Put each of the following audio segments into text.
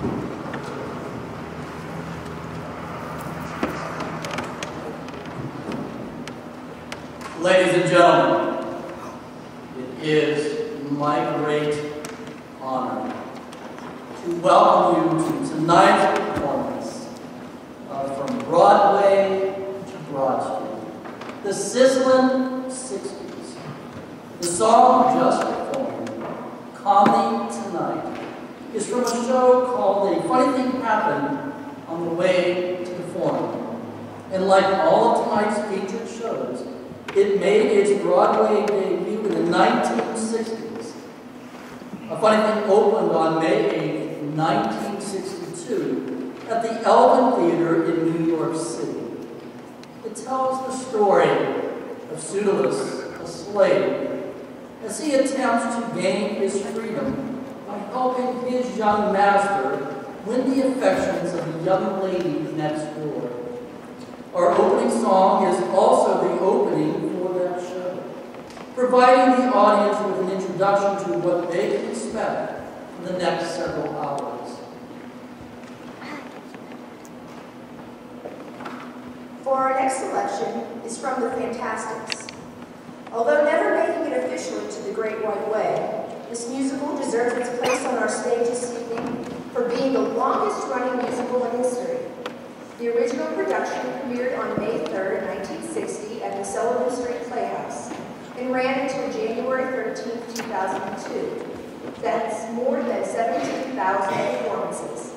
Ladies and gentlemen, it is my great honor to welcome you to tonight's performance From Broadway to Broad Street, the sizzling 60s. The song just performed, Comedy Tonight, is from a show called A Funny Thing Happened on the Way to the Forum. And like all of tonight's featured shows, it made its Broadway debut in the 1960s. A Funny Thing opened on May 8, 1962, at the Elgin Theater in New York City. It tells the story of Pseudolus, a slave, as he attempts to gain his freedom by helping his young master win the affections of the young lady next door. Our opening song is also the opening for that show, providing the audience with an introduction to what they can expect in the next several hours. For our next selection is from the Fantastics. Although never making it officially to the Great White Way, this musical deserves its place on our stage this evening for being the longest-running musical in history. The original production premiered on May 3, 1960 at the Sullivan Street Playhouse and ran until January 13, 2002. That's more than 17,000 performances.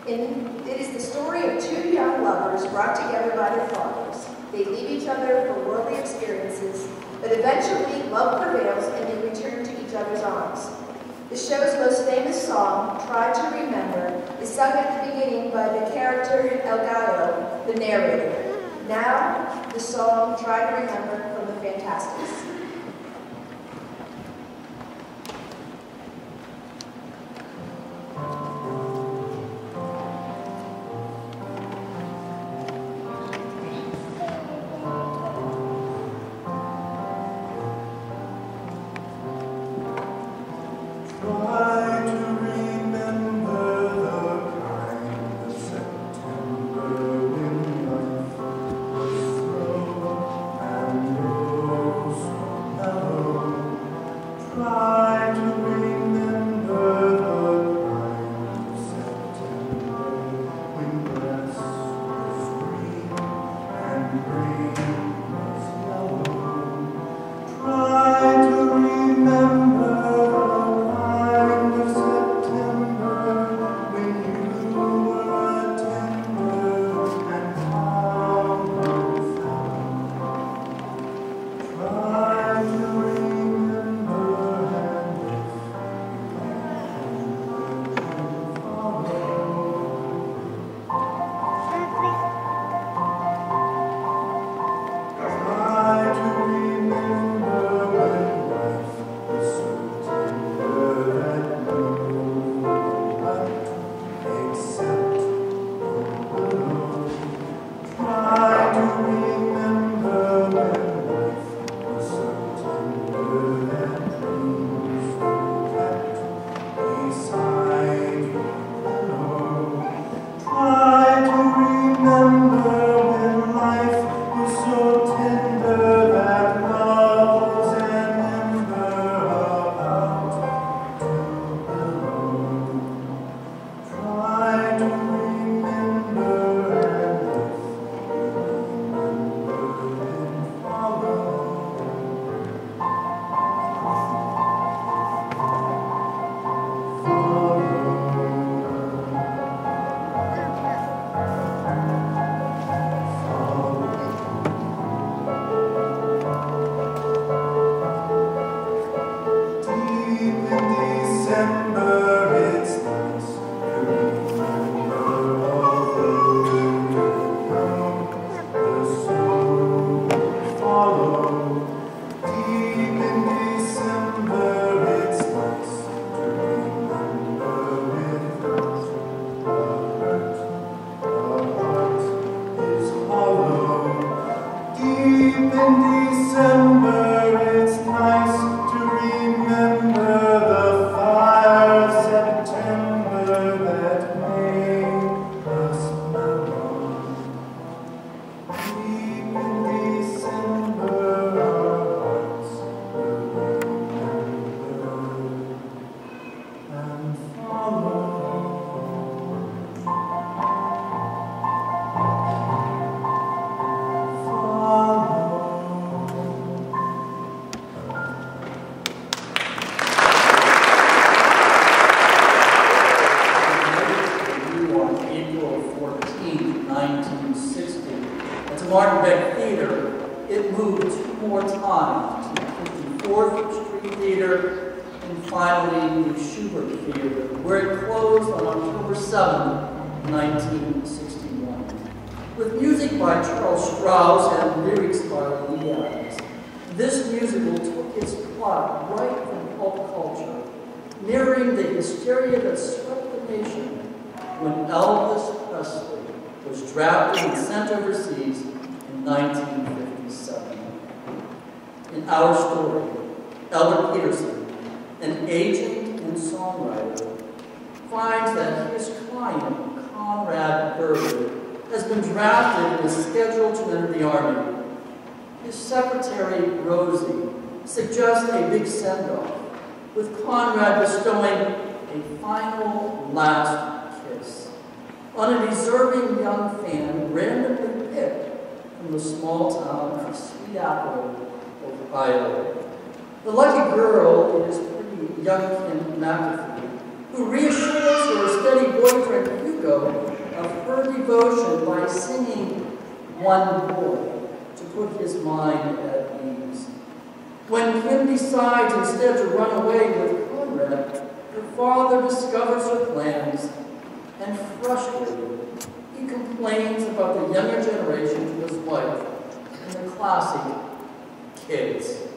It is the story of two young lovers brought together by their fathers. They leave each other for worldly experiences, but eventually love prevails and they return to each other's arms. The show's most famous song, Try to Remember, is sung at the beginning by the character El Gallo, the narrator. Now, the song Try to Remember from the Fantastics. 1960. And to Martin Beck Theater, it moved 2 more times to the 54th Street Theater and finally the Schubert Theater, where it closed on October 7, 1961. With music by Charles Strauss and lyrics by Lee Adams, this musical took its plot right from pulp culture, mirroring the hysteria that swept the nation when Elvis Presley was drafted and sent overseas in 1957. In our story, Elder Peterson, an agent and songwriter, finds that his client, Conrad Berger, has been drafted and is scheduled to enter the Army. His secretary, Rosie, suggests a big send-off, with Conrad bestowing a final last kiss on a deserving young fan randomly picked from the small town of Sweet Apple, Ohio. The lucky girl is pretty young Kim McAfee, who reassures her steady boyfriend Hugo of her devotion by singing One Boy to put his mind at ease. When Kim decides instead to run away with Conrad, her father discovers her plans, and frustrated, he complains about the younger generation to his wife and the classic kids. Away.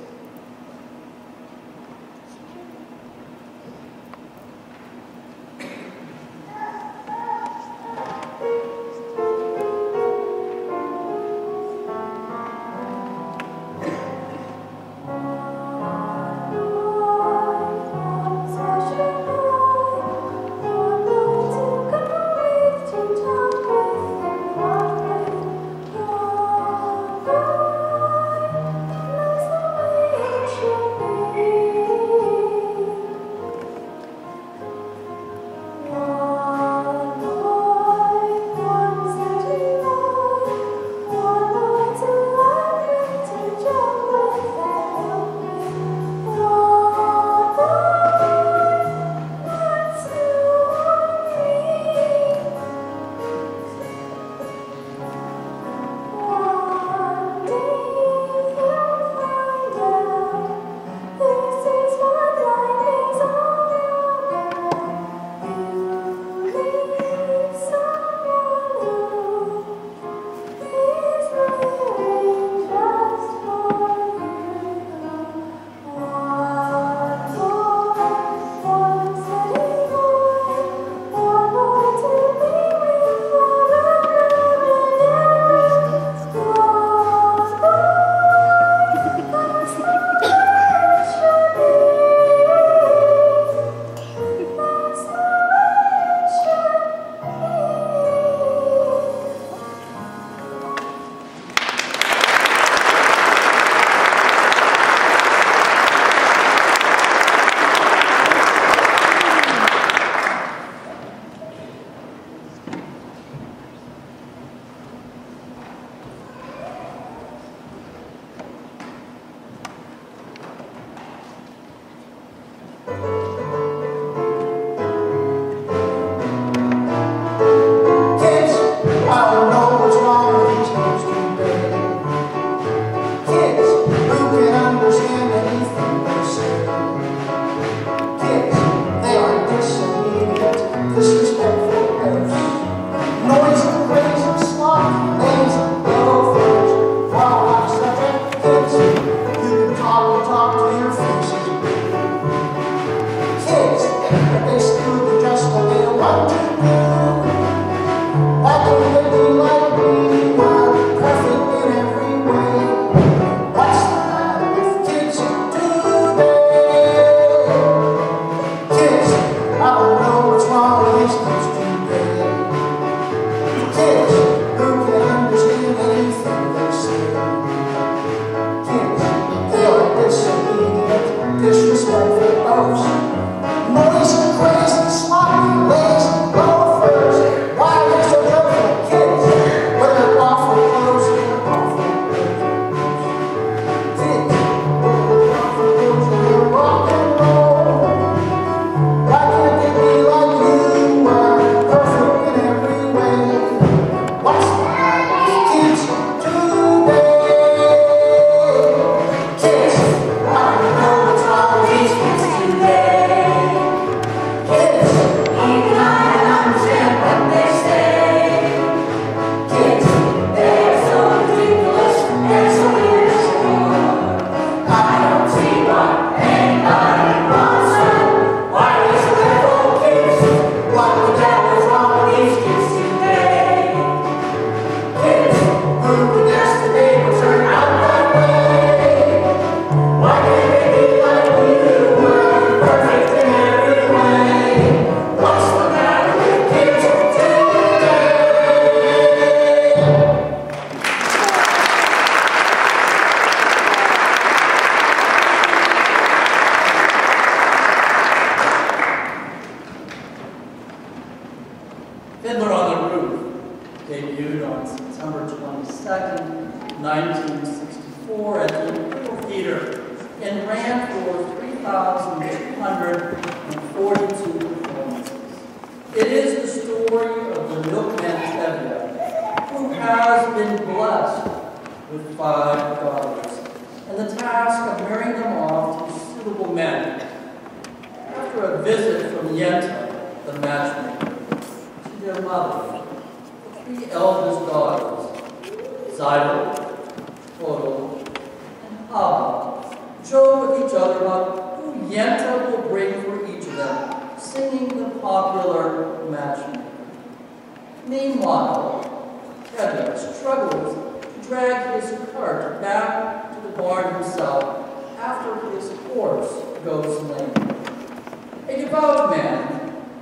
Fiddler on the Roof debuted on September 22nd, 1964 at the Imperial Theater and ran for 3,242 performances. It is the story of the milkman Tevye, who has been blessed with 5 daughters, and the task of marrying them off to suitable men. After a visit from Yenta, the matchmaker, to their mother, the 3 eldest daughters, Zyla, Toto, and Haba, joke with each other about who Yenta will bring for each of them, singing the popular matchmaker. Meanwhile, Tevye struggles to drag his cart back to the barn himself after his horse goes lame. A devout man,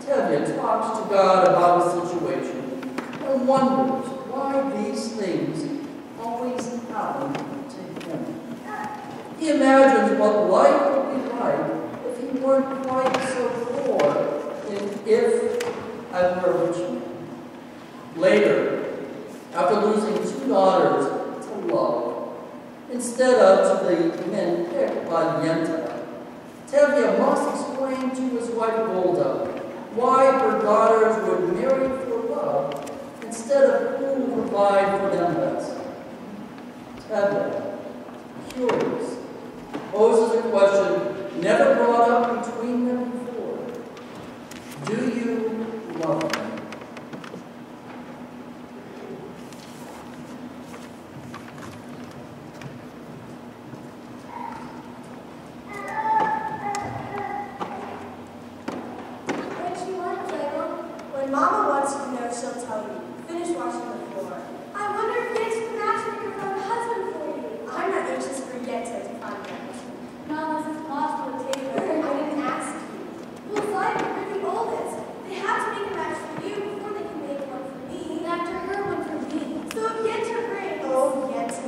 Tevye talks to God about his situation and wonders why these things always happen to him. He imagines what life would be like if he weren't quite so poor and if I were a rich man. Later, after losing 2 daughters to love, instead of to the men picked by Yenta, Tevye must explain to his wife Golda why her daughters would marry for love instead of who will provide for them best. Tevye, curious, poses a question never brought up between them before. Do you love them? Mama wants you to know, she'll tell you. Finish washing the floor. I wonder if Yet's the matchmaker found a husband for you. I'm not anxious for Yet to find a husband. Not unless it's possible to take her. I didn't ask you. Well, Zyla, you're the oldest. They have to make a match for you before they can make one for me. And after her, one for me. So if Yenta brings... Oh, Yenta.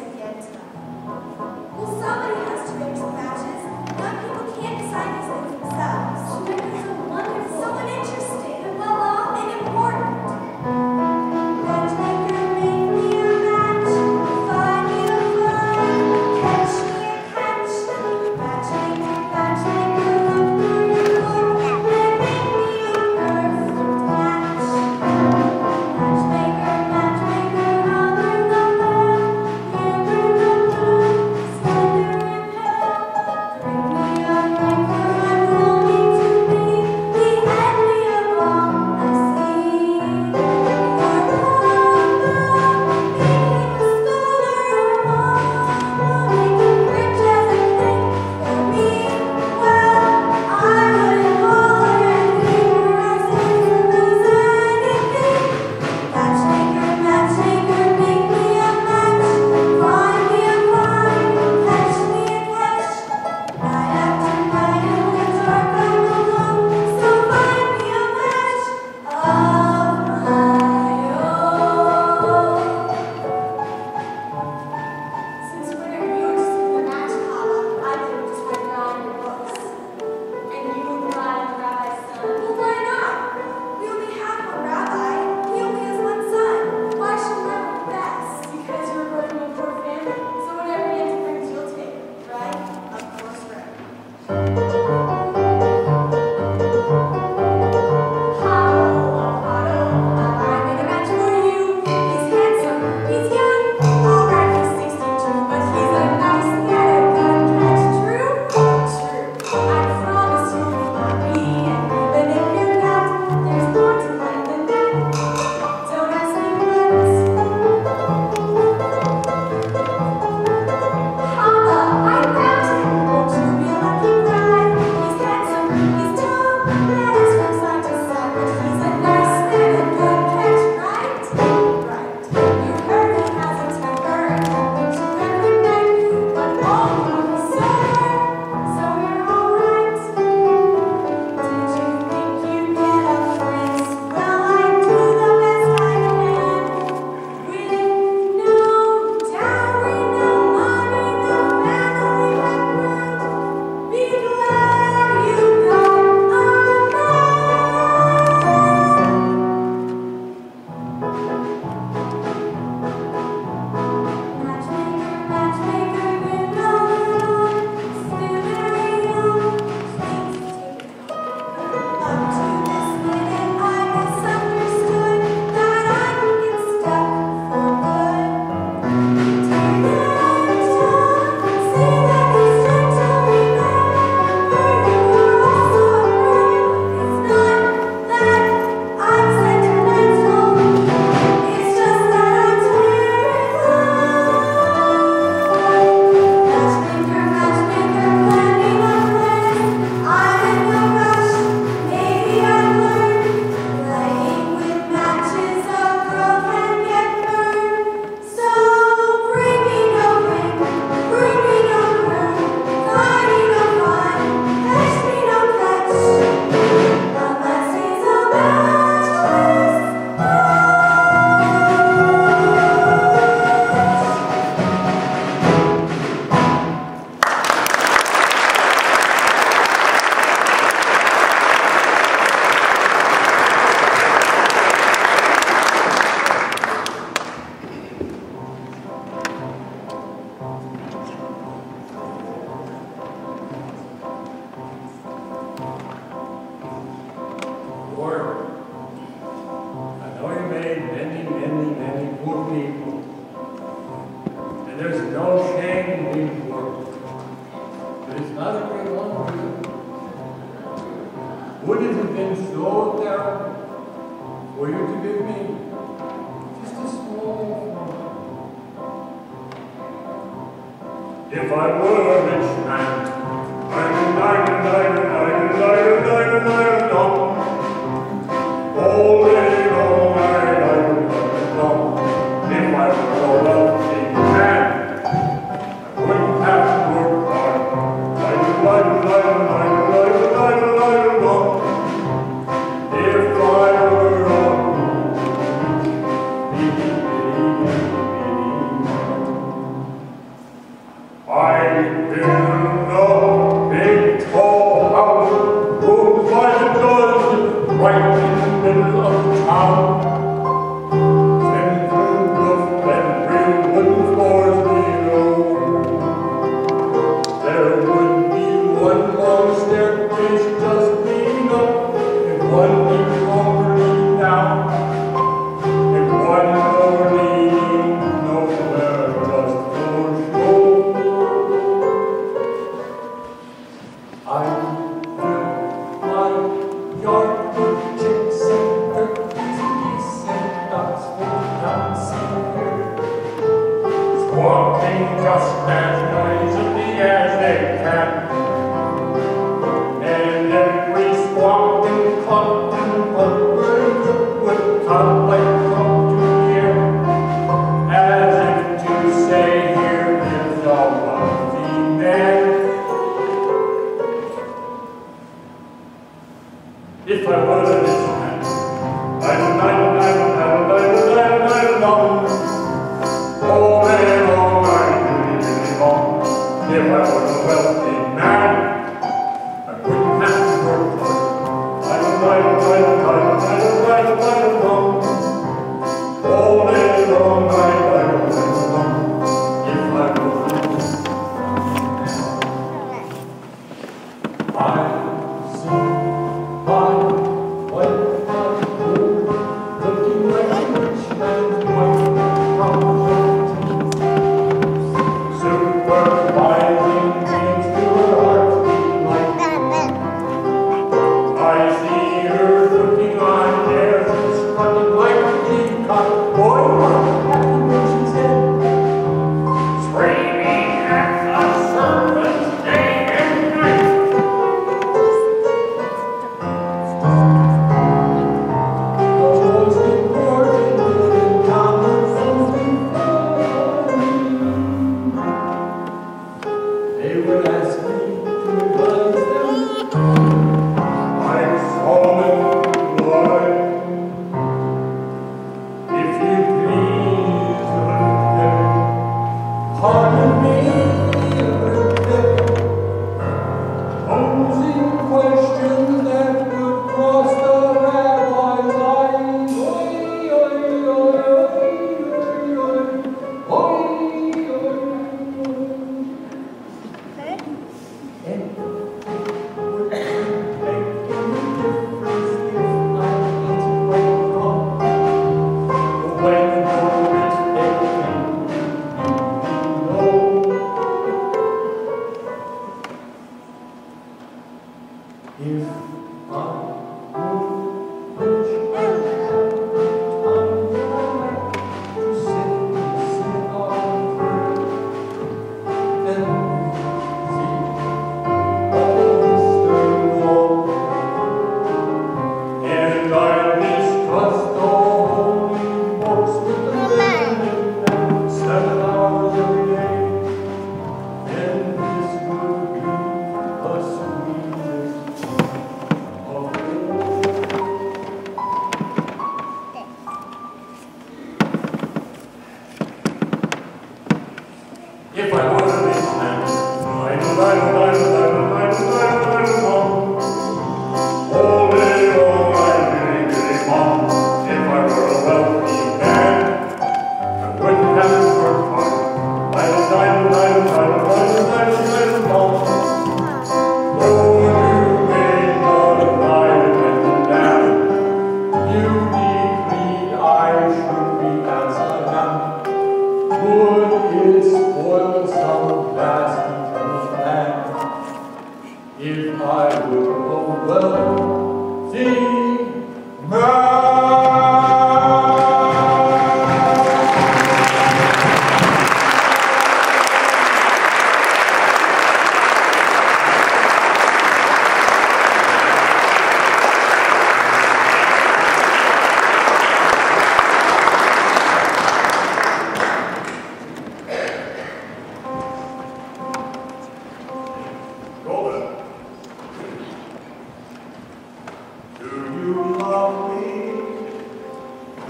Well, somebody has to make some matches. Young people can't decide these things themselves. She might be so wonderful. Someone interesting and well-off. Important. Matchmaker, make me a match. Find me a find. Catch me a catch. Matchmaker. Broadway made many, many, many poor people. And there's no shame in being poor. But it's not a great one for you. Would it have been so terrible for you to give me just a small amount? If I were a rich man, all day long, if I were a wealthy man, I wouldn't have to work hard. If I were a I build a big tall house, rooms by the dozen, right in the middle of town. 10-foot roof and real wooden floors below. There would be one long staircase just leading up, and one even longer leading down, and one more leading nowhere, just for show. I fill my yard with chicks and turkeys, geese and ducks for dancing here, squawking just as noisily as they can. And every squawk and cluck and bird would come like come to hear, as if to say, here is a wealthy man. If I was a rich man, all day long,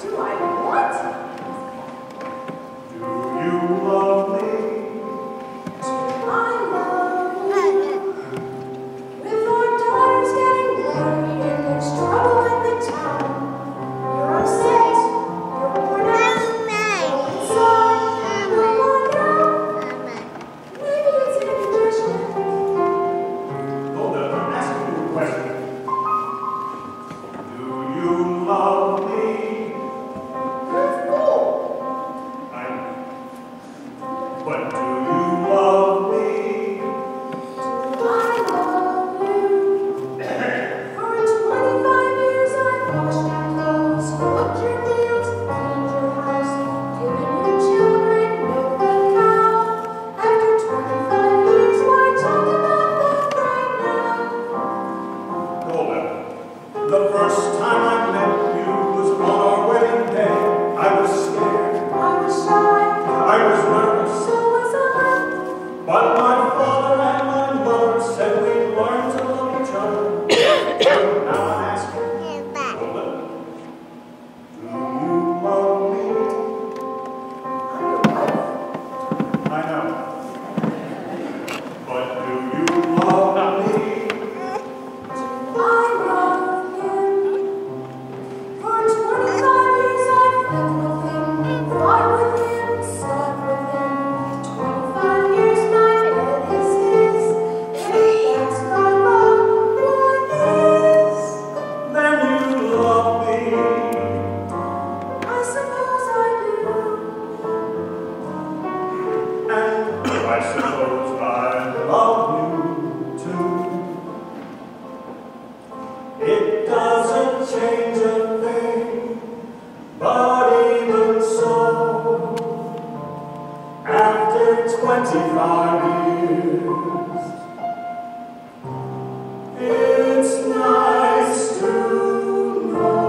Do I what? Do you love me? I love you. With our daughters getting married and there's trouble in the town. You're upset. You're worn out. Inside. You're worn out. Maybe it's indigestion. Hold up, I'm asking you a question. Do you love me? You're a fool. But do you love me? I love you. For 25 years I've washed your clothes, cooked your meals, cleaned your house, given your children milk and cow. After 25 years, why talk about that right now? Hold up. The first time I met you was on our wedding day. I was scared. I was shy, I was nervous. so was I. But my father and my mother said we'd learn to love each other. Now I'm asking, hold up. Do you love me? I'm your wife. I know. But do you love me? I love him. For 25 years I've lived with him, fought with him, slept with him. 25 years my bed is his, and that's my love for this. Then you love me. I suppose I do. And I suppose I love you too. It doesn't change a thing, but even so, after 25 years, it's nice to know.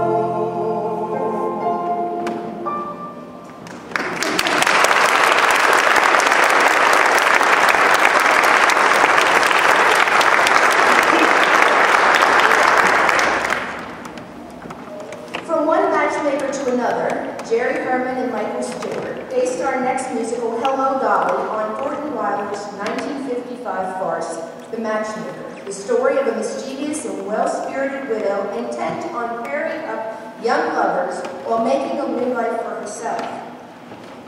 From one matchmaker to another, Jerry Herman and Michael Stewart based our next musical, Hello, Dolly, on Thornton Wilder's 1955 farce, The Matchmaker, the story of a mischievous and well-spirited widow intent on pairing up young lovers while making a new life for herself.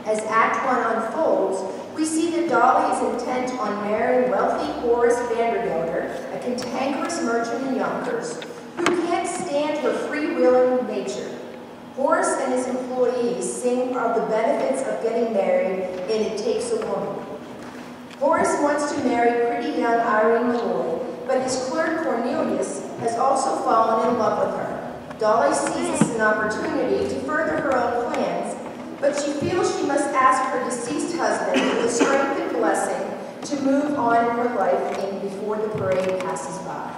As Act 1 unfolds, we see that Dolly is intent on marrying wealthy Horace Vandergelder, a cantankerous merchant in Yonkers, who can't stand her freewheeling nature. Horace and his employees sing of the benefits of getting married in It Takes a Woman. Horace wants to marry pretty young Irene Malloy, but his clerk Cornelius has also fallen in love with her. Dolly sees an opportunity to further her own plans, but she feels she must ask her deceased husband for the strength and blessing to move on in her life and before the parade passes by.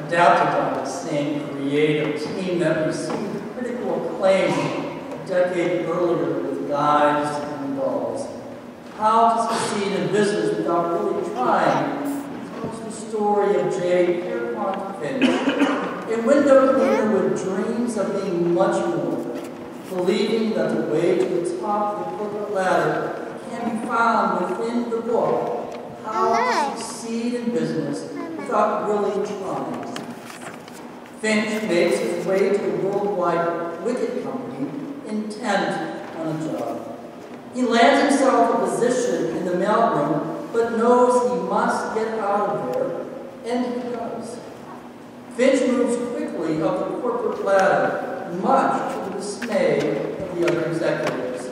adapted by the same creative team that received critical acclaim a decade earlier with Guys and Dolls. How to Succeed in Business Without Really Trying tells the story of J. Pierpont Finch, a window cleaner with dreams of being much more, believing that the way to the top of the corporate ladder can be found within the book, How to Succeed in Business Without Really Trying. Finch makes his way to a worldwide wicket company intent on a job. He lands himself a position in the mailroom, but knows he must get out of there, and he does. Finch moves quickly up the corporate ladder, much to the dismay of the other executives.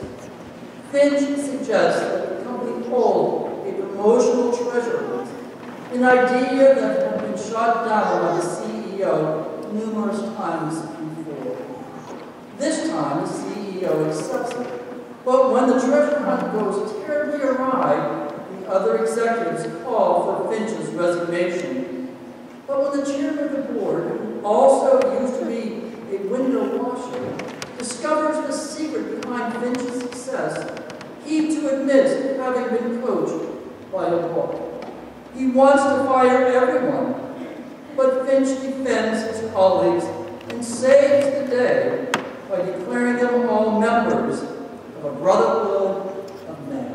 Finch suggests that the company hold a promotional treasure hunt, an idea that had been shot down by the CEO numerous times before. This time, the CEO accepts it. But when the treasure hunt goes terribly awry, the other executives call for Finch's resignation. But when the chairman of the board, who also used to be a window washer, discovers the secret behind Finch's success, he too admits having been coached by a book. He wants to fire everyone, but Finch defends his colleagues and saves the day by declaring them all members of a brotherhood of men.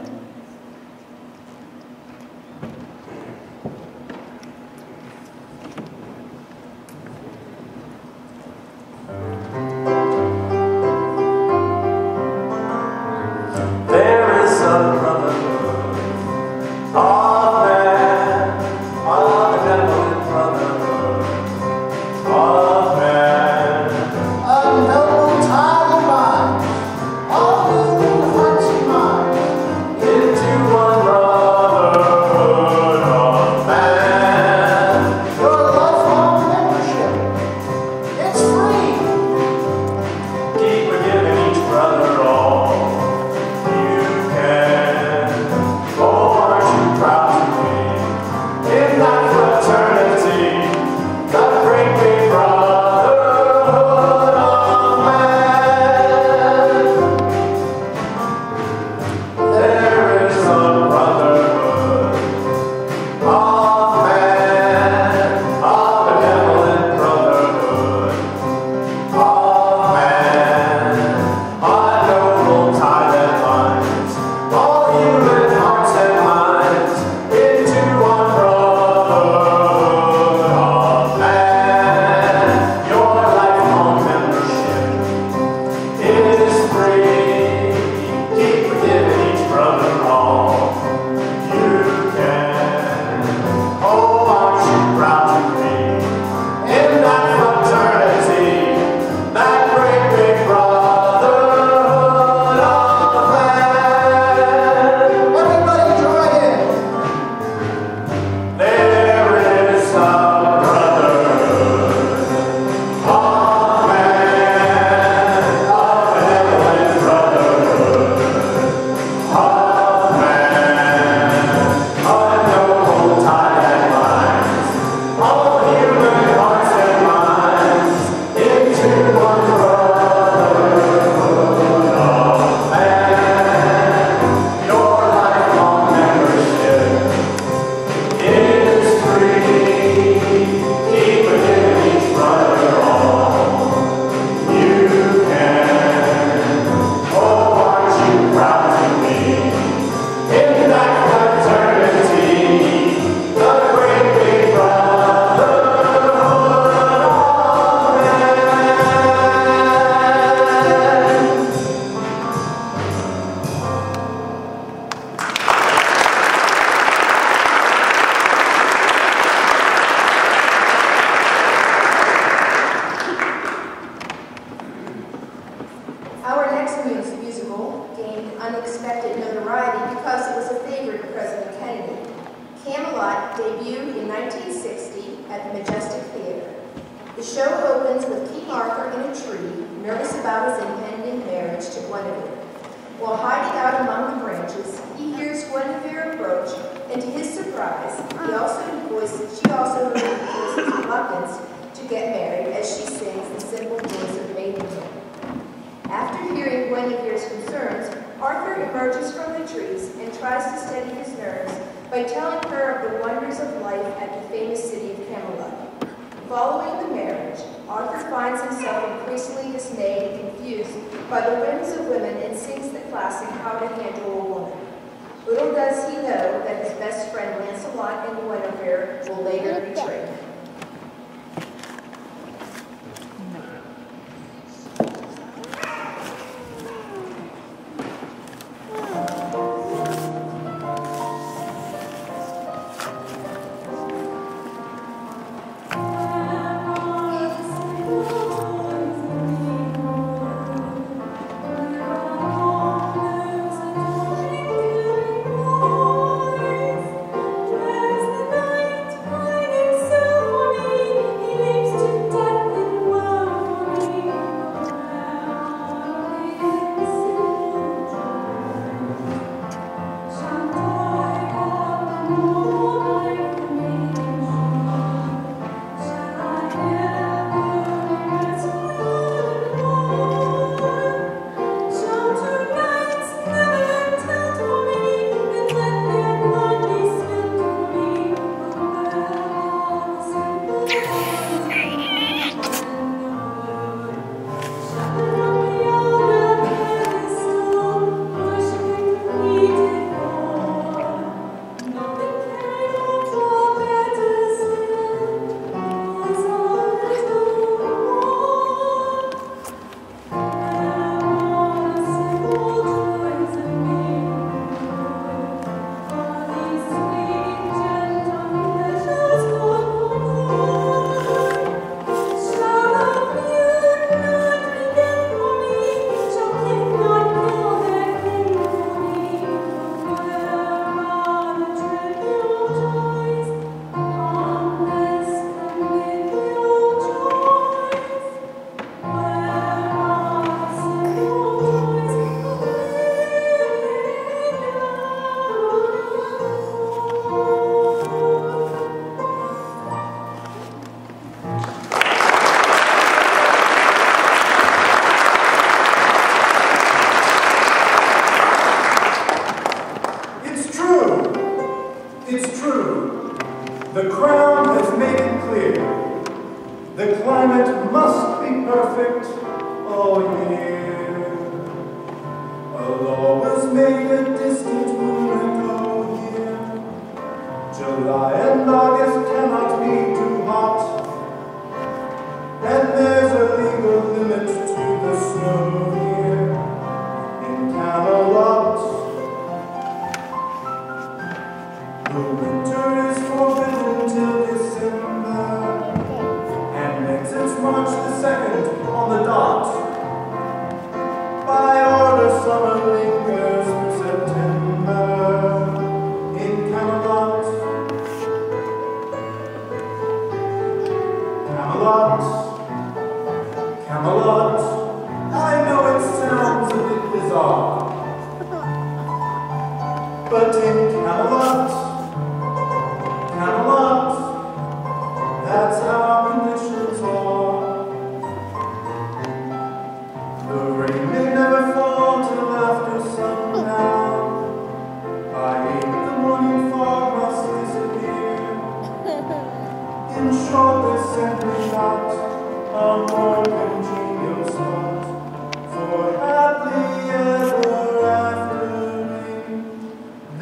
unexpected notoriety because it was a favorite of President Kennedy. Camelot debuted in 1960 at the Majestic Theater. The show opens with King Arthur in a tree, nervous about his impending marriage to Guinevere. While hiding out among the branches, he hears Guinevere approach, and to his surprise, she also voices reluctance to get married as she sings the simple days of maidenhood. After hearing Guinevere's concerns, Arthur emerges from the trees and tries to steady his nerves by telling her of the wonders of life at the famous city of Camelot. Following the marriage, Arthur finds himself increasingly dismayed and confused by the whims of women and sings the classic How to Handle a Woman. Little does he know that his best friend Lancelot and Guinevere will later betray him.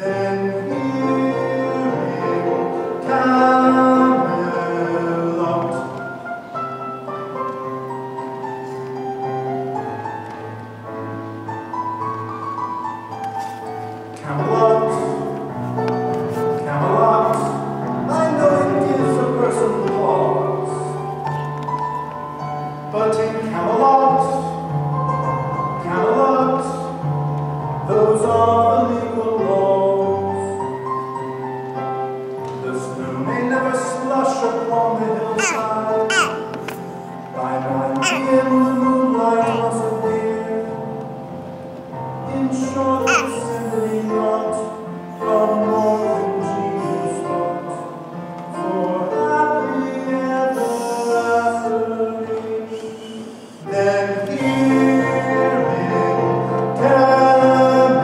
Then he of the legal laws. The snow may never slush upon the hillside. By 9 p.m. the moonlight must appear. In short, the symphony not of northern genius thought, for happy ever after. Then here in Camelot.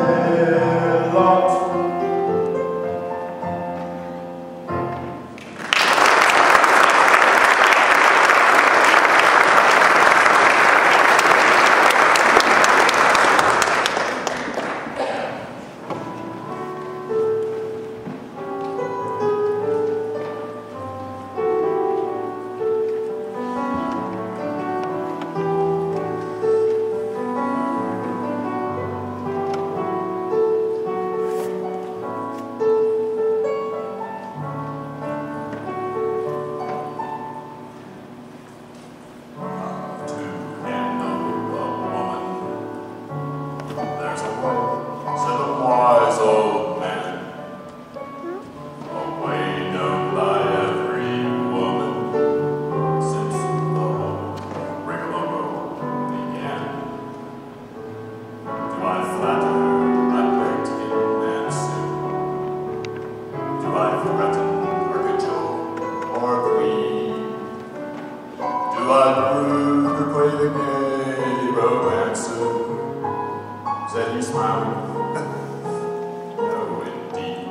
Said he smiled. No, indeed.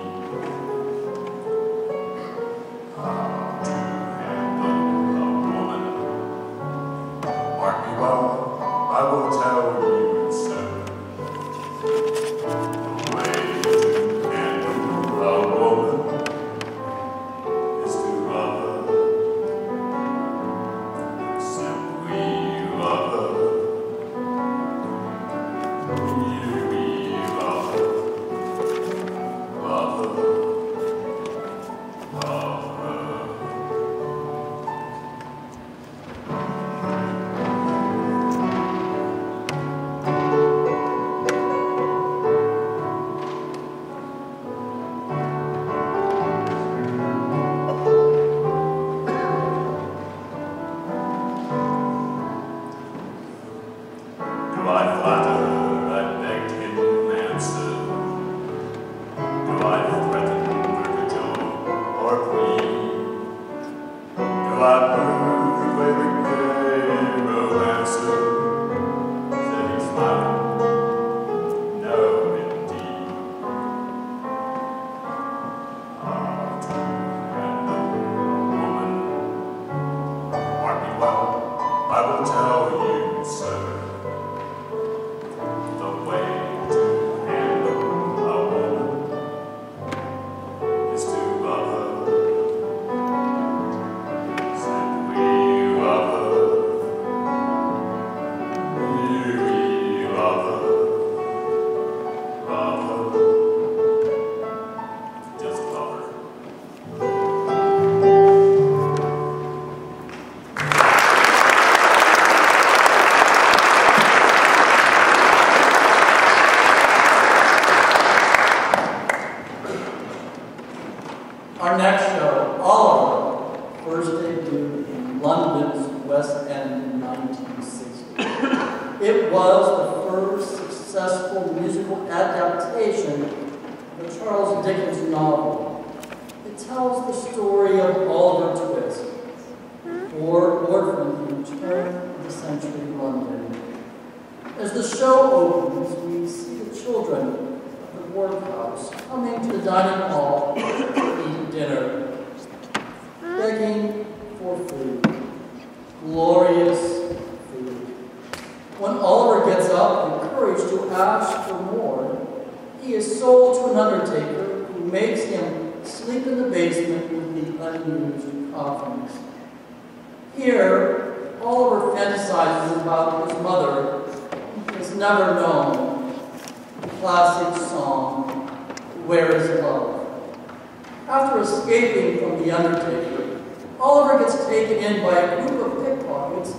How to handle a woman? Mark me well, I will tell you so. The way to handle a woman is to love her. Simply love her. Do I flatter? I begged him answer. Do I threaten, cajole, or plead? Do I prove the way the gay romancer? Said he smiled. No, indeed. How to handle a woman? Mark me well, I will tell you, sir. The way to handle a woman is to love her. Simply love her. Really love her. Love her. Just love her. Our next show, Oliver, first debuted in London's West End in 1960. It was the first successful musical adaptation of the Charles Dickens novel. It tells the story of Oliver Twist, poor orphan in turn-of-the-century London. As the show opens, we see the children of the workhouse coming to the dining hall to eat dinner, begging for food, glorious food. When Oliver gets up with courage to ask for more, he is sold to an undertaker who makes him sleep in the basement with the unused coffins. Here, Oliver fantasizes about his mother, who has never known the classic song, Where is Love? After escaping from the undertaker, Oliver gets taken in by a group of pickpockets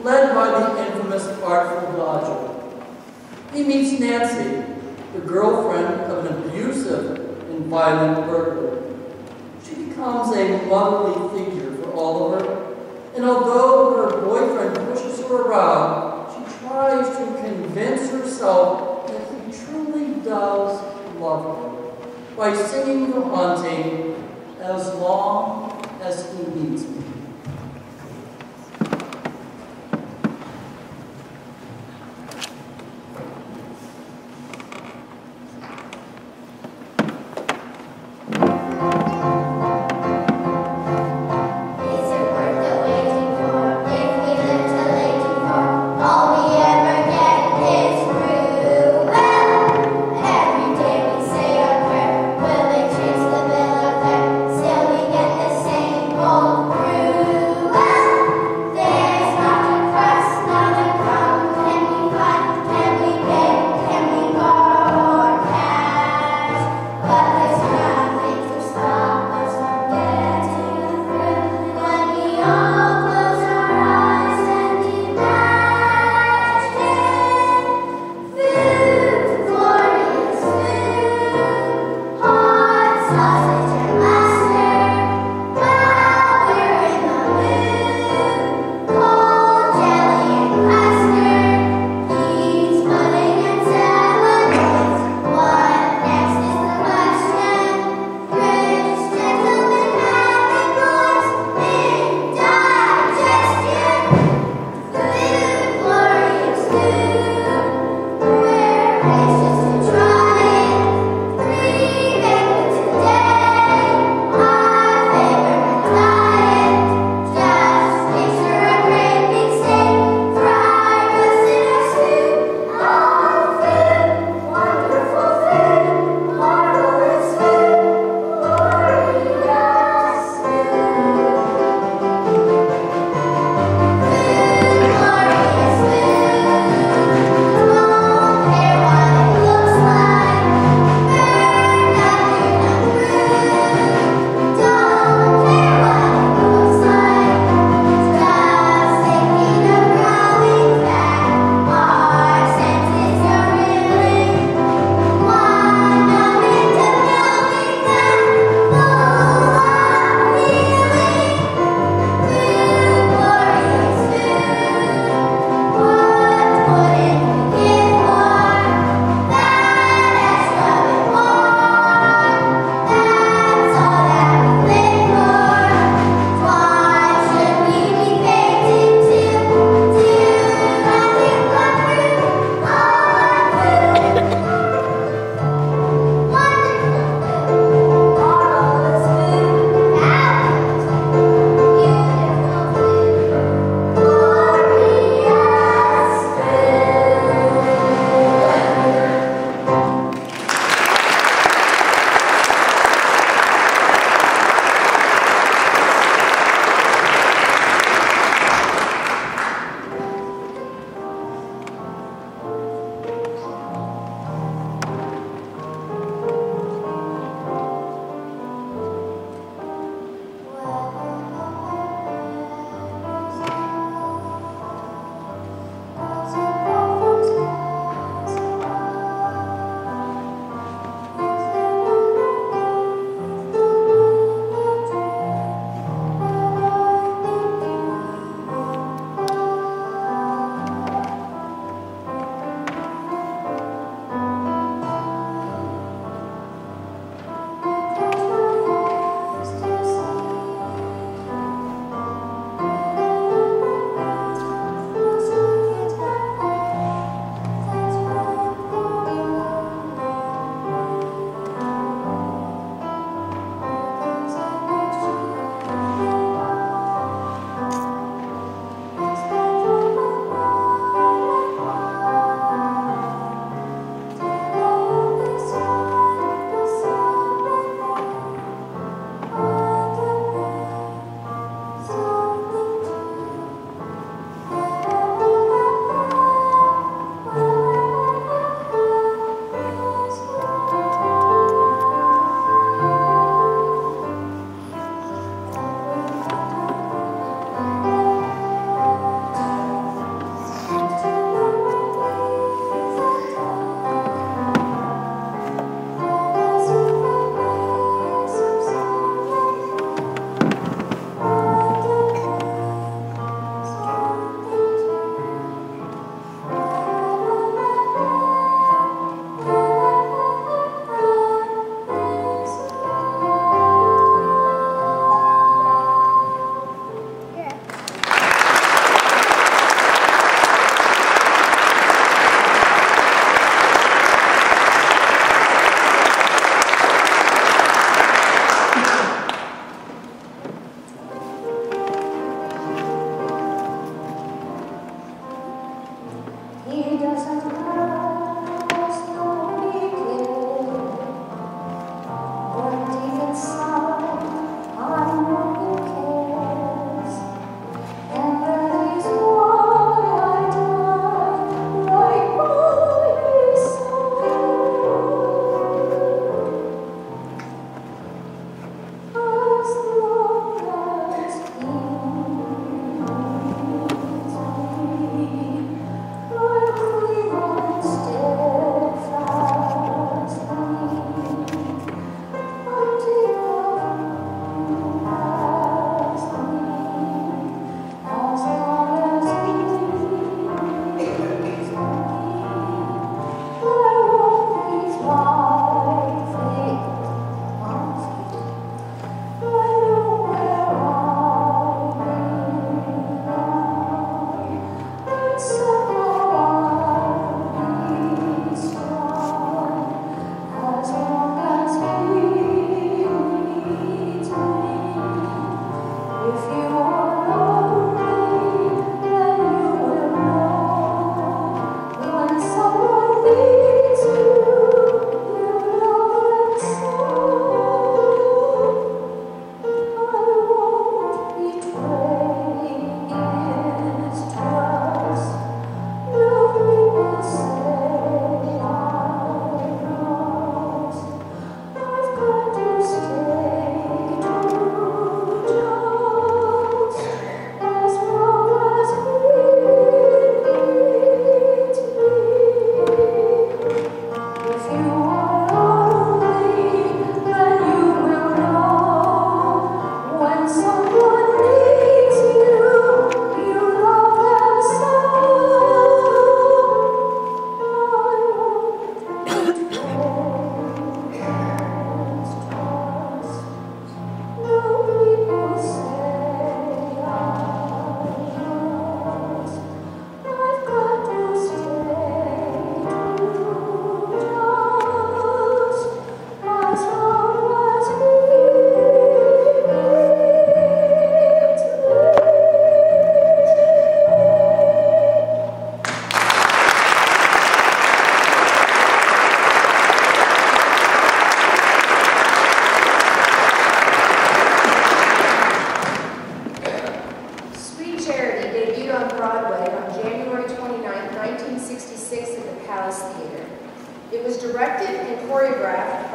led by the infamous Artful Dodger. He meets Nancy, the girlfriend of an abusive and violent burglar. She becomes a motherly figure for Oliver, and although her boyfriend pushes her around, she tries to convince herself that he truly does love her by singing the haunting as long as he needs me. Still we get the same old groove.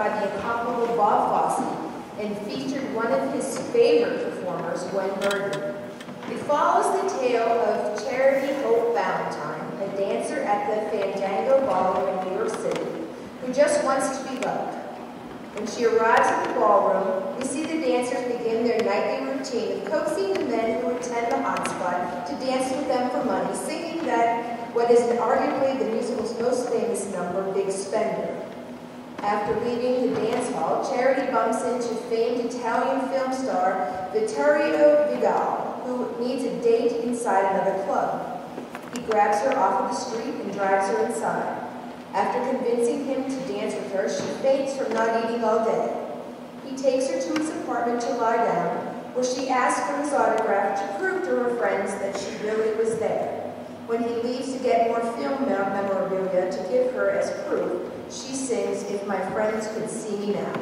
by the incomparable Bob Fosse and featured one of his favorite performers, Gwen Verdon. It follows the tale of Charity Hope Valentine, a dancer at the Fandango Ballroom in New York City, who just wants to be loved. When she arrives at the ballroom, we see the dancers begin their nightly routine of coaxing the men who attend the hotspot to dance with them for money, singing that what is arguably the musical's most famous number, Big Spender. After leaving the dance hall, Charity bumps into famed Italian film star Vittorio Vidal, who needs a date inside another club. He grabs her off of the street and drives her inside. After convincing him to dance with her, she faints from not eating all day. He takes her to his apartment to lie down, where she asks for his autograph to prove to her friends that she really was there. When he leaves to get more film memorabilia to give her as proof, she sings, "If My Friends Could See Me Now."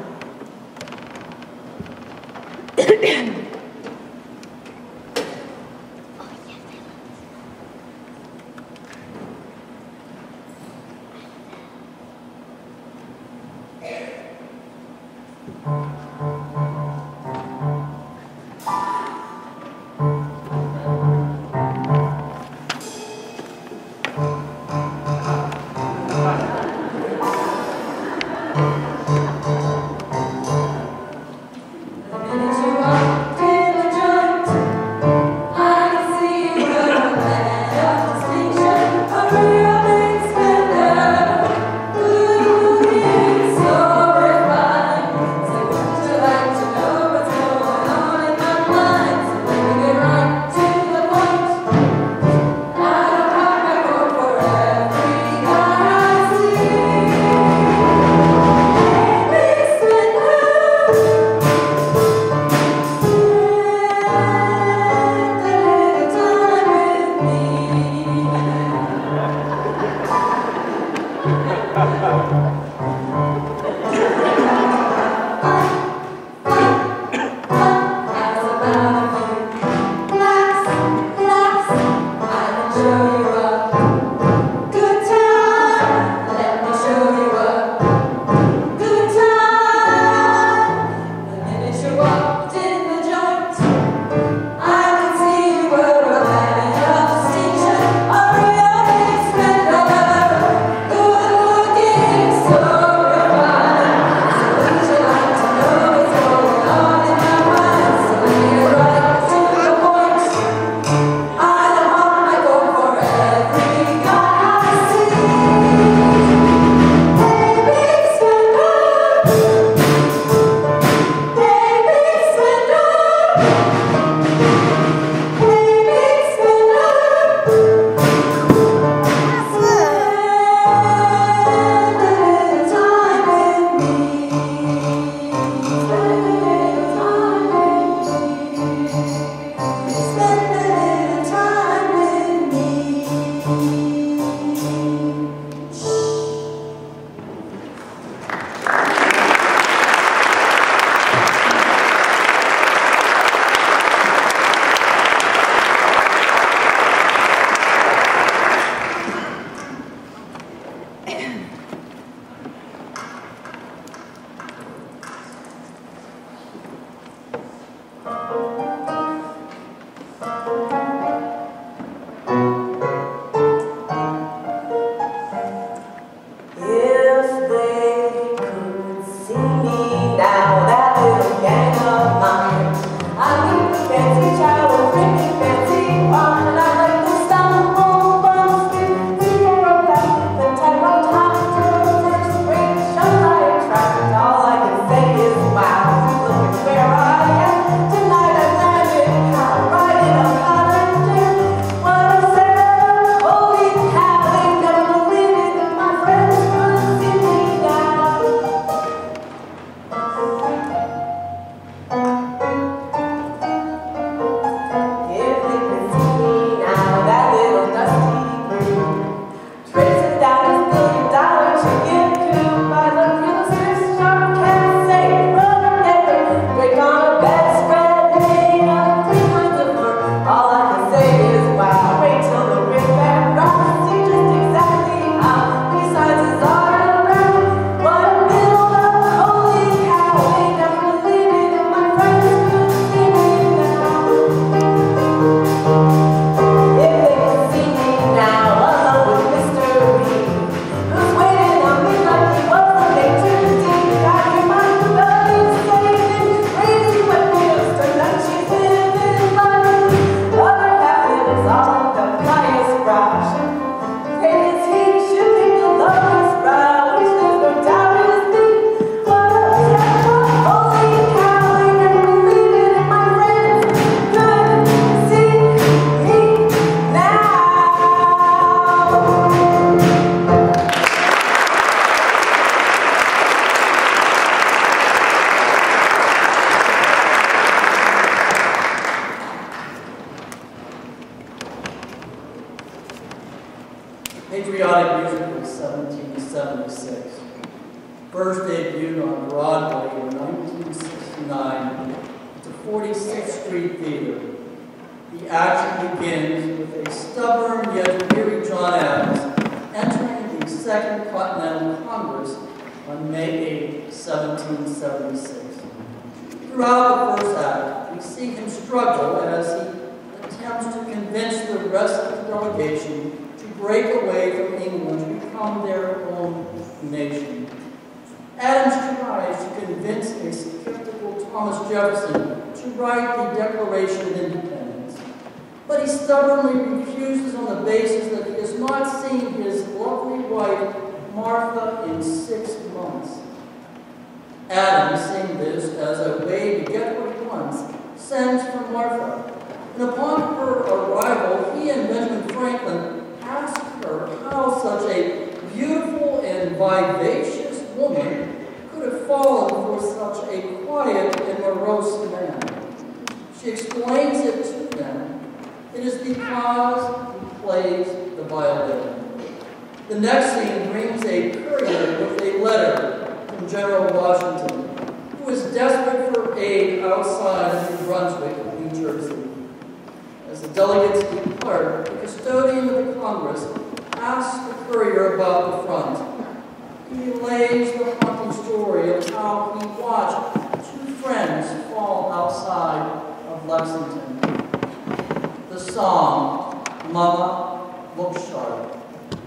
debuted on Broadway in 1969 at the 46th Street Theater. The action begins with a stubborn yet weary John Adams entering the Second Continental Congress on May 8, 1776. Throughout the first act, we see him struggle as he attempts to convince the rest of the delegation to break away from England to become their own nation. Adams tries to convince a skeptical Thomas Jefferson to write the Declaration of Independence, but he stubbornly refuses on the basis that he has not seen his lovely wife Martha in 6 months. Adams, seeing this as a way to get what he wants, sends for Martha. And upon her arrival, he and Benjamin Franklin ask her how such a beautiful and vivacious woman could have fallen for such a quiet and morose man. She explains it to them. It is because he plays the violin. The next scene brings a courier with a letter from General Washington, who is desperate for aid outside of New Brunswick, New Jersey. As the delegates depart, the custodian of the Congress asks the courier about the front. He relays the haunting story of how he watched 2 friends fall outside of Lexington. The song, Mama, Look Sharp,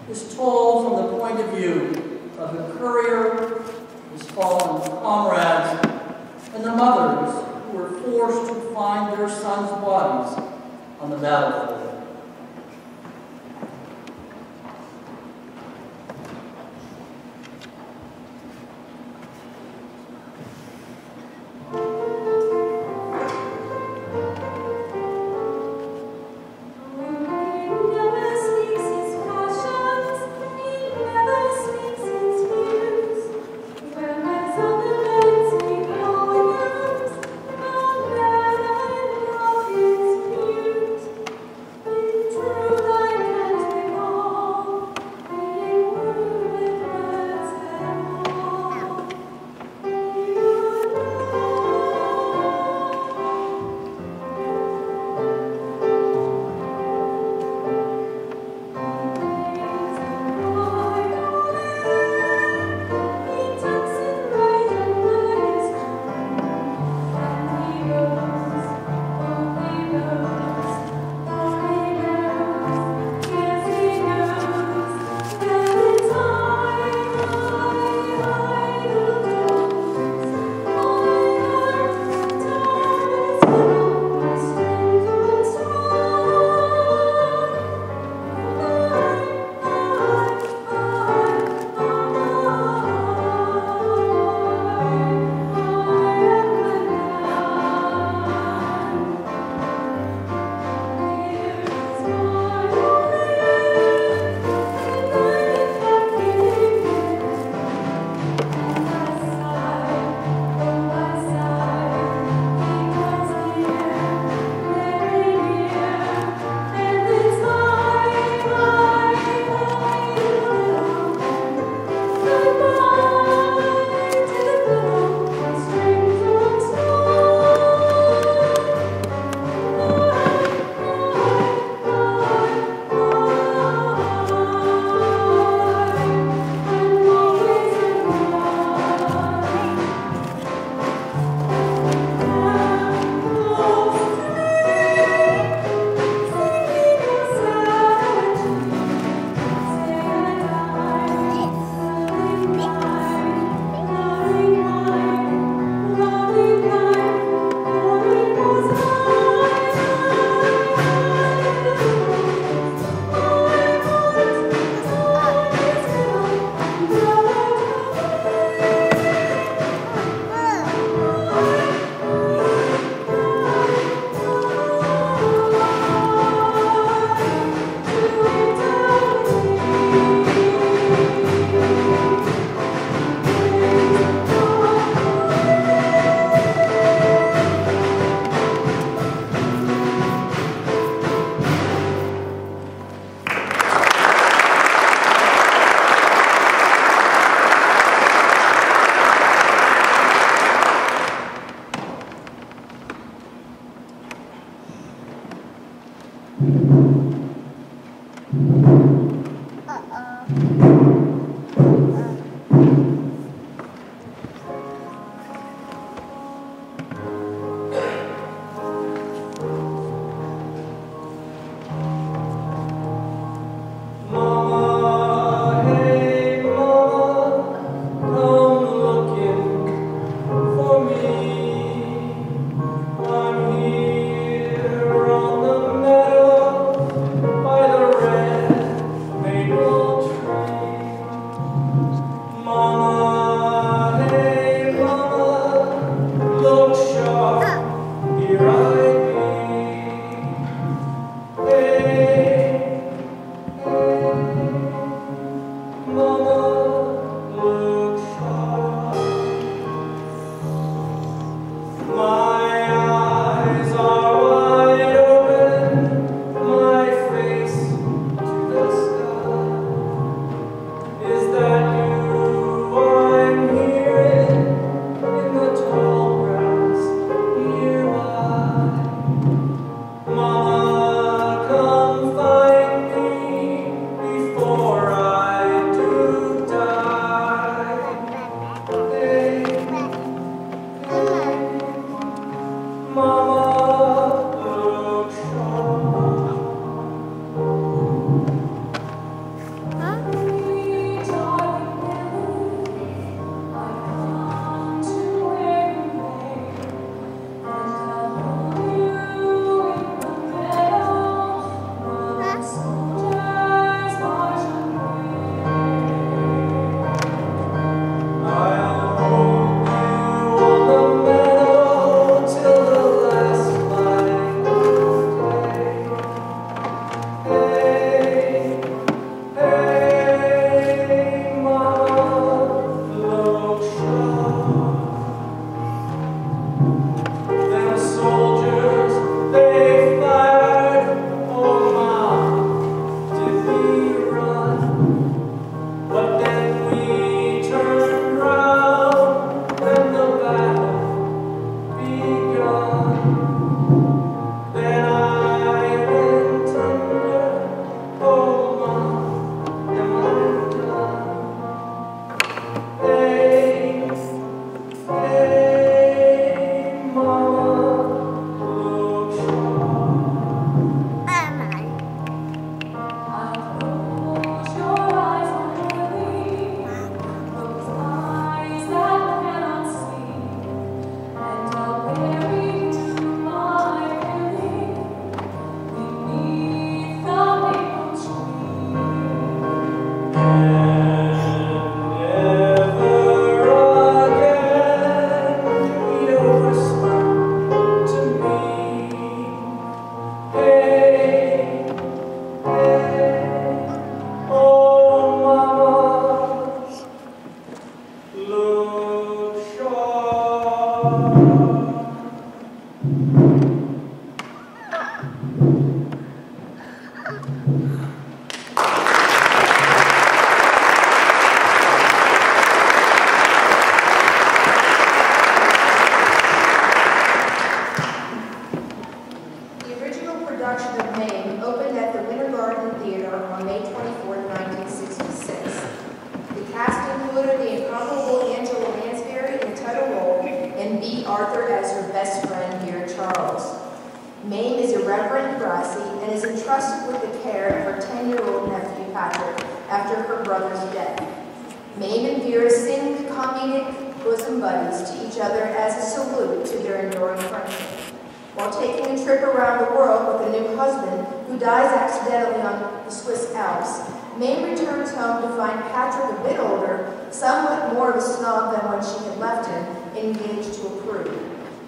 is told from the point of view of the courier, his fallen comrades, and the mothers who were forced to find their sons' bodies on the battlefield.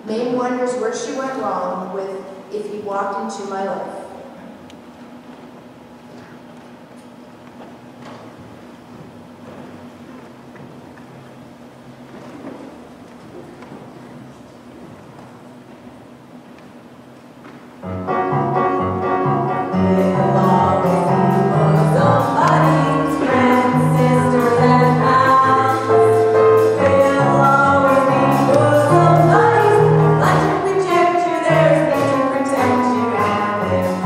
Mame wonders where she went wrong with "If You Walked Into My Life." There's need to protect you and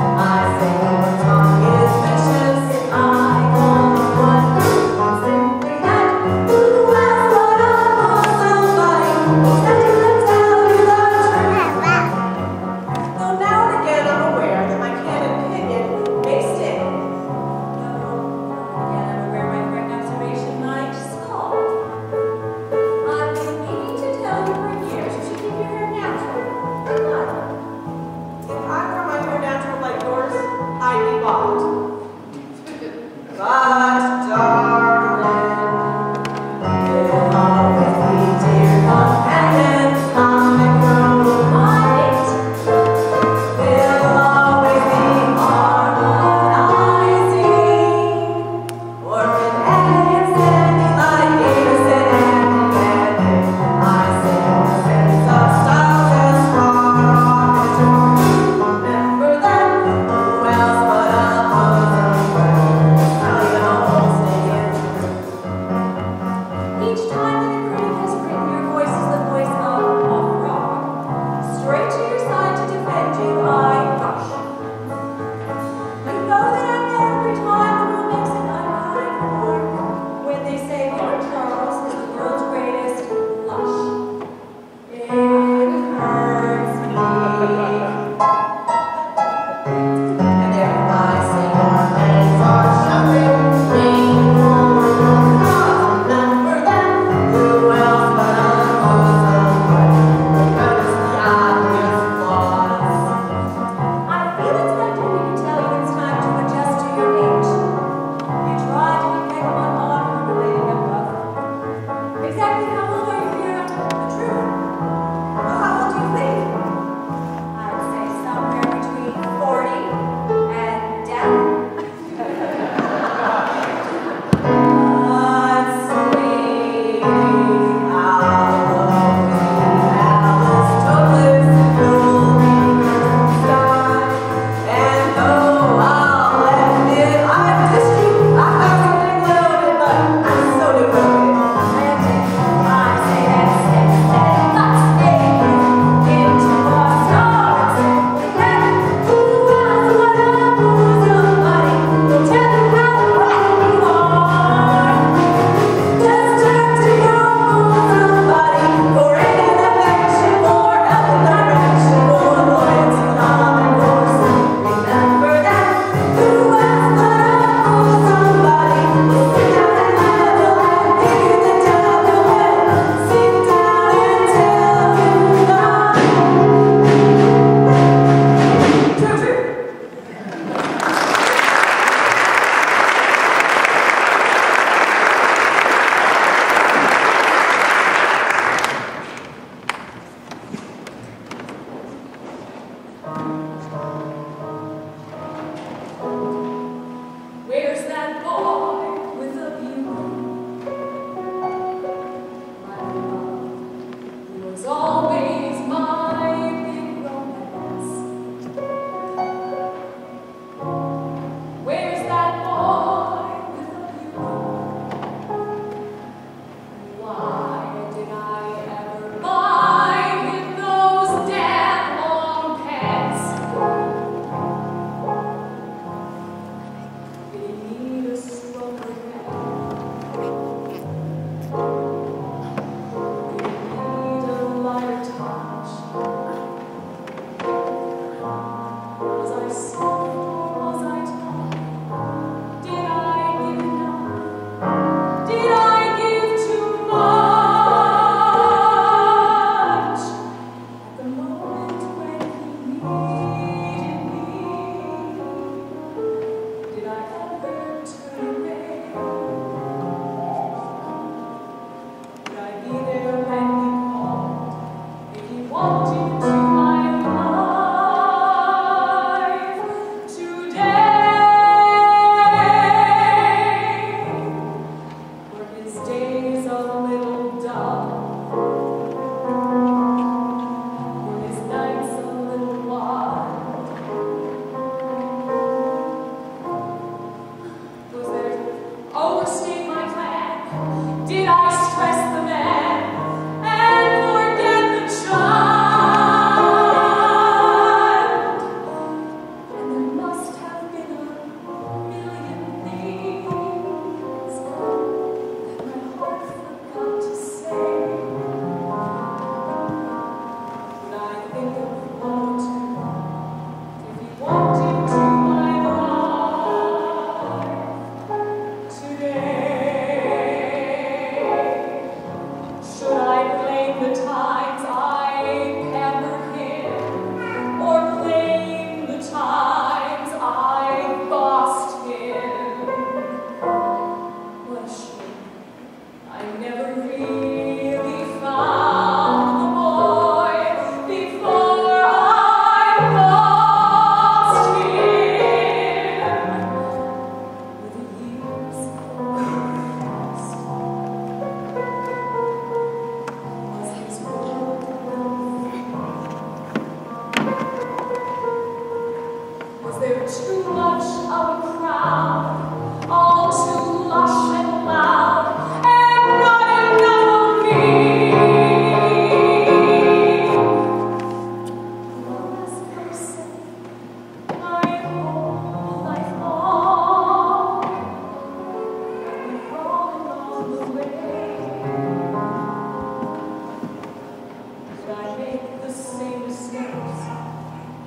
same mistakes.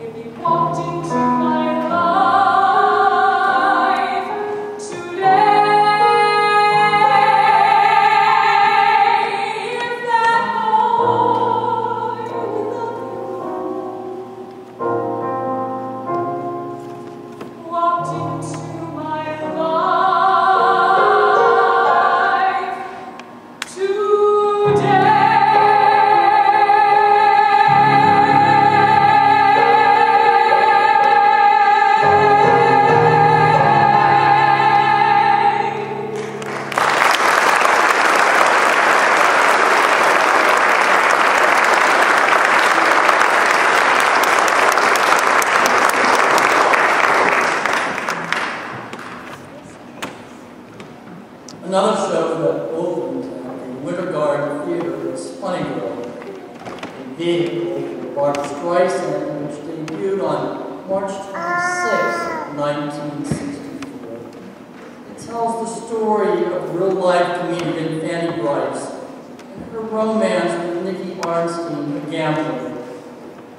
If you walked into my life today, if that boy with the blue walked into my life today. Another show that opened at the Winter Garden Theater was Funny Girl, a vehicle for Barbra Streisand, which debuted on March 26, 1964. It tells the story of real-life comedian Fanny Bryce and her romance with Nicky Arnstein, a gambler.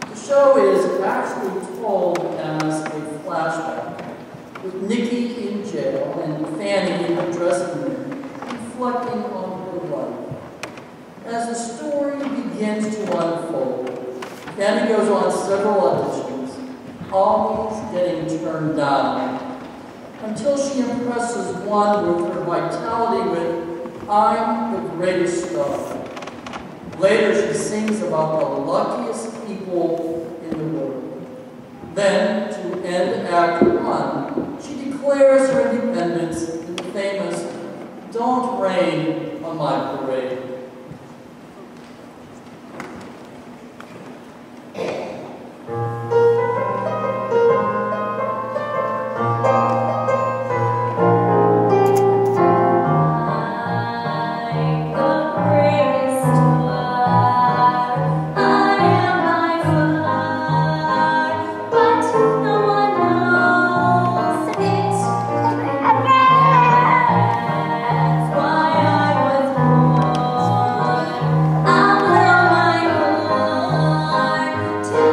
The show is actually told as a flashback, with Nicky in jail and Fanny in the dressing room, reflecting on her life. As the story begins to unfold, Fanny goes on several auditions, always getting turned down, until she impresses one with her vitality with "I'm the greatest star." Later she sings about the luckiest people in the world. Then, to end Act 1, she declares her independence in the famous "Don't Rain on My Parade." Till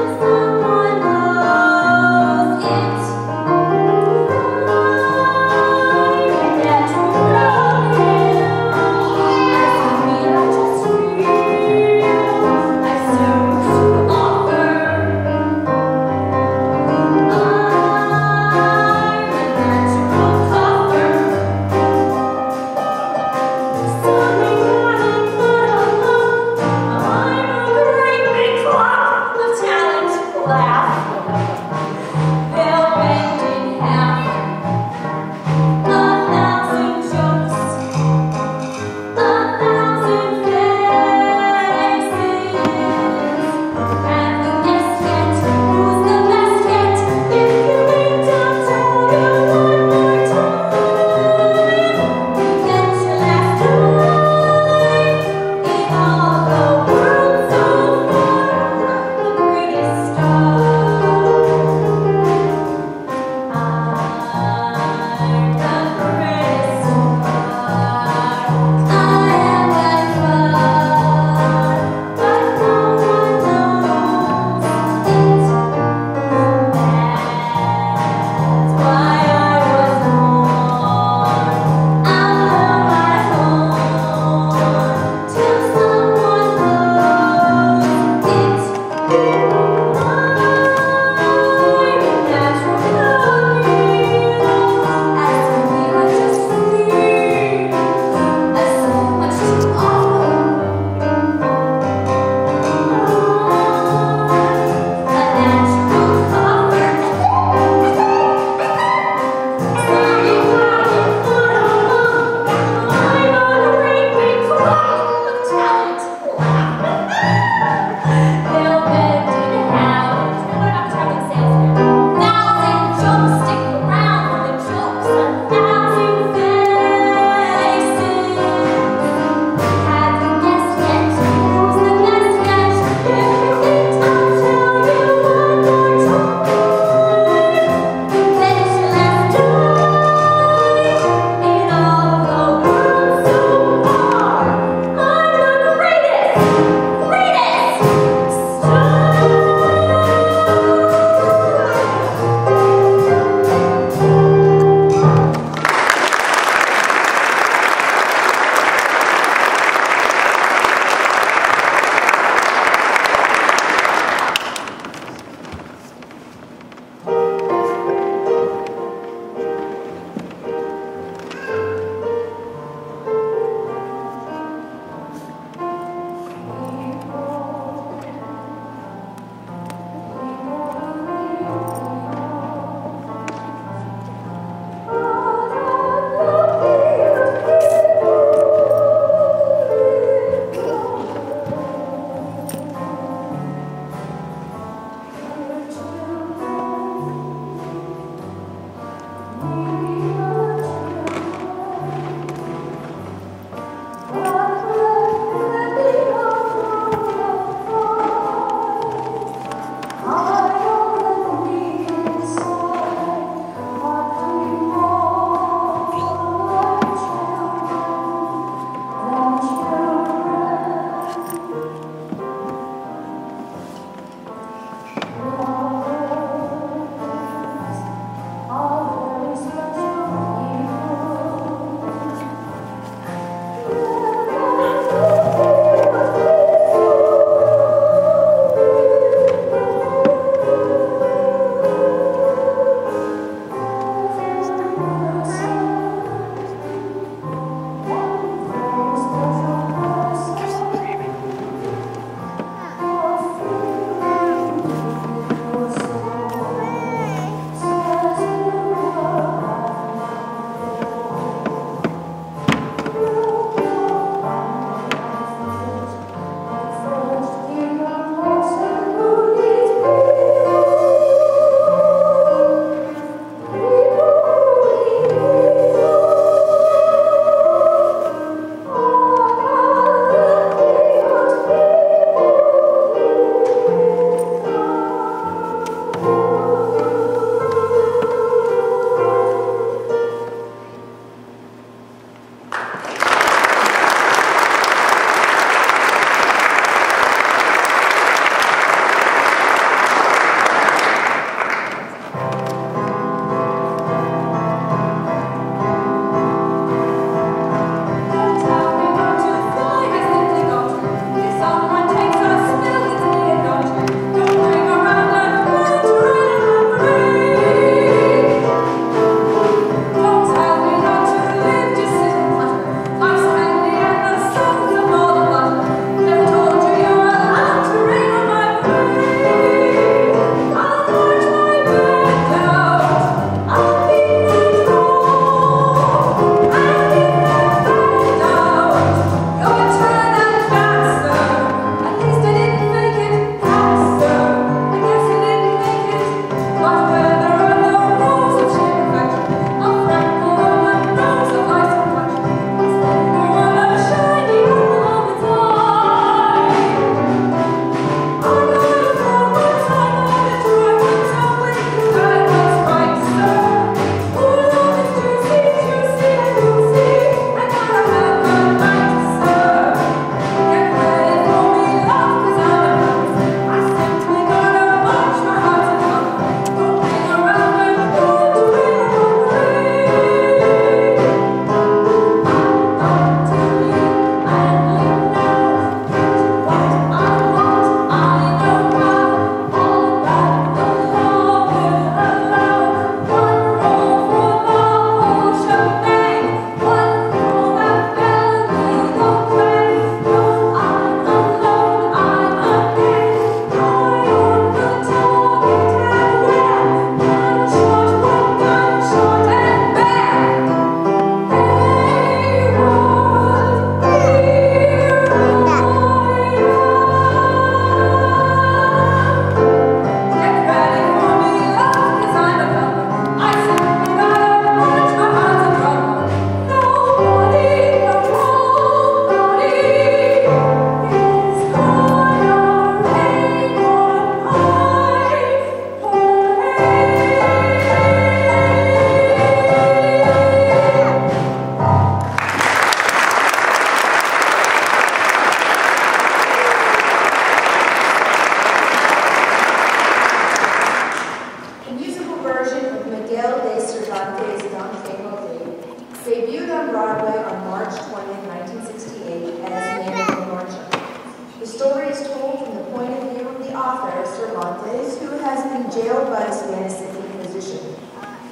story is told from the point of view of the author, Cervantes, who has been jailed by the Spanish Inquisition.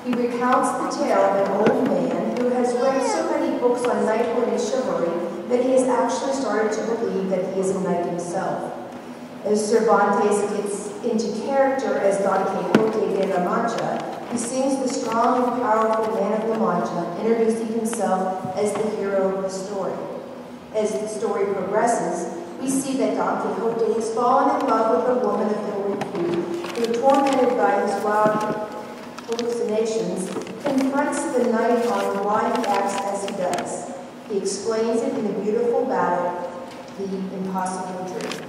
He recounts the tale of an old man who has read so many books on knighthood and chivalry that he has actually started to believe that he is a knight himself. As Cervantes gets into character as Don Quixote de la Mancha, he sings the strong and powerful man of La Mancha, introducing himself as the hero of the story. As the story progresses, we see that Don Quixote has fallen in love with a woman of ill repute who, tormented by his wild hallucinations, confronts the knight on why he acts as he does. He explains it in the beautiful ballad, The Impossible Dream.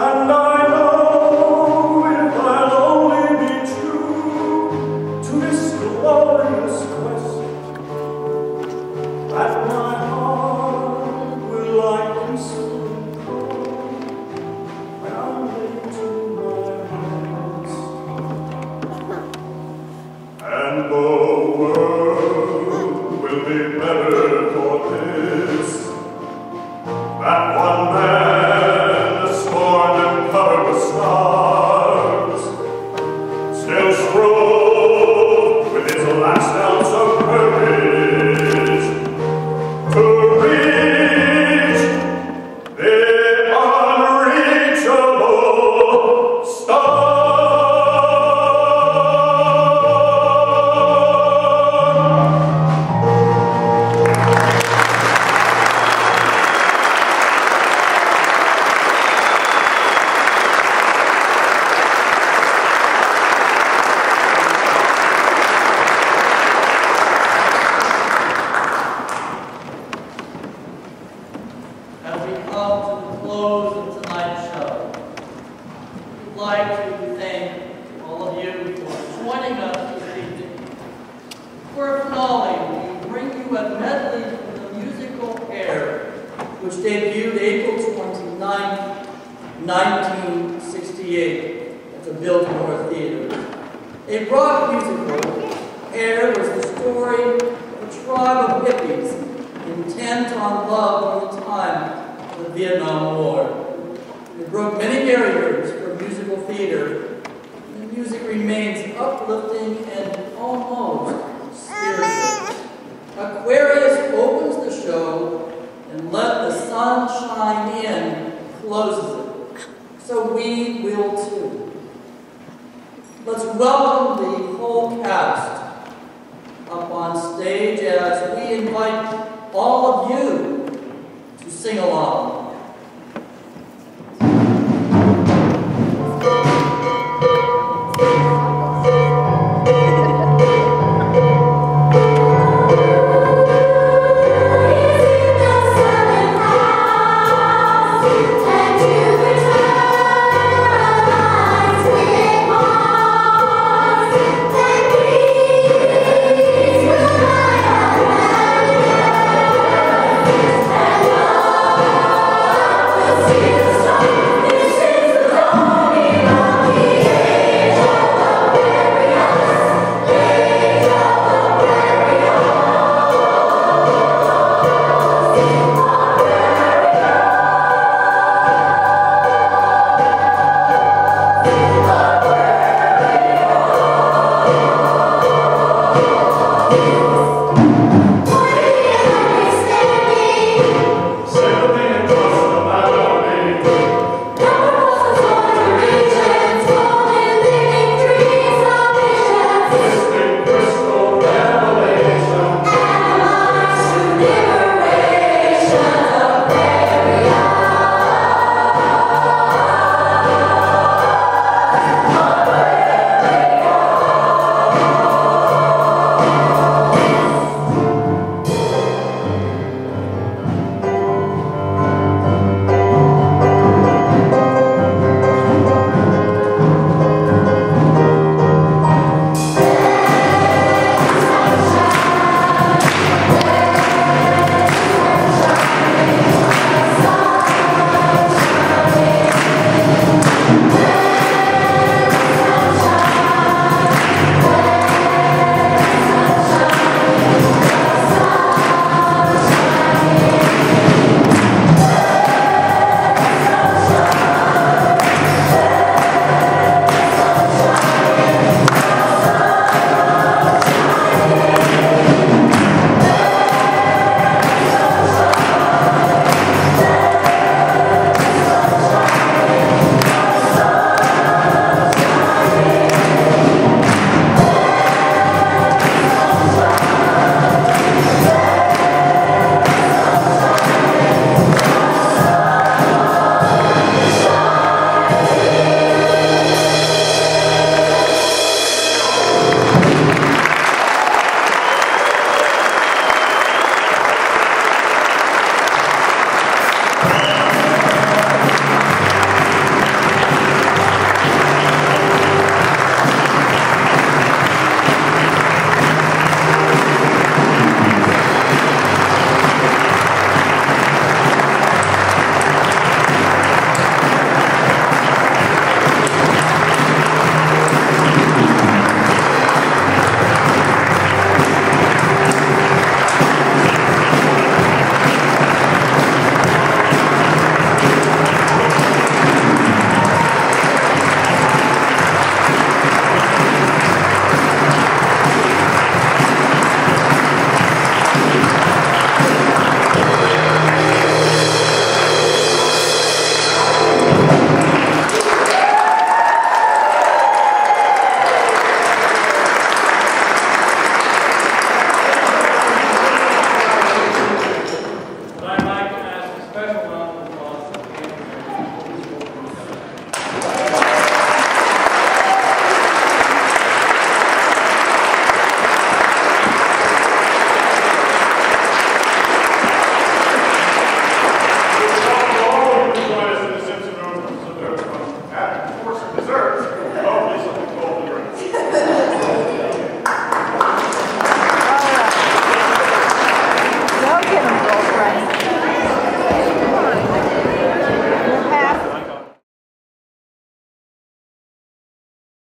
And I know if I'll only be true, like to thank all of you for joining us this evening. For a finale, we bring you a medley from the musical Hair, which debuted April 29, 1968 at the Biltmore Theater. A rock musical, Hair was the story of a tribe of hippies intent on love during the time of the Vietnam War. It broke many barriers for musical theater, and the music remains uplifting and almost spiritual. Aquarius opens the show, and Let the Sun Shine In closes it. So we will too. Let's welcome the whole cast up on stage as we invite all of you to sing along.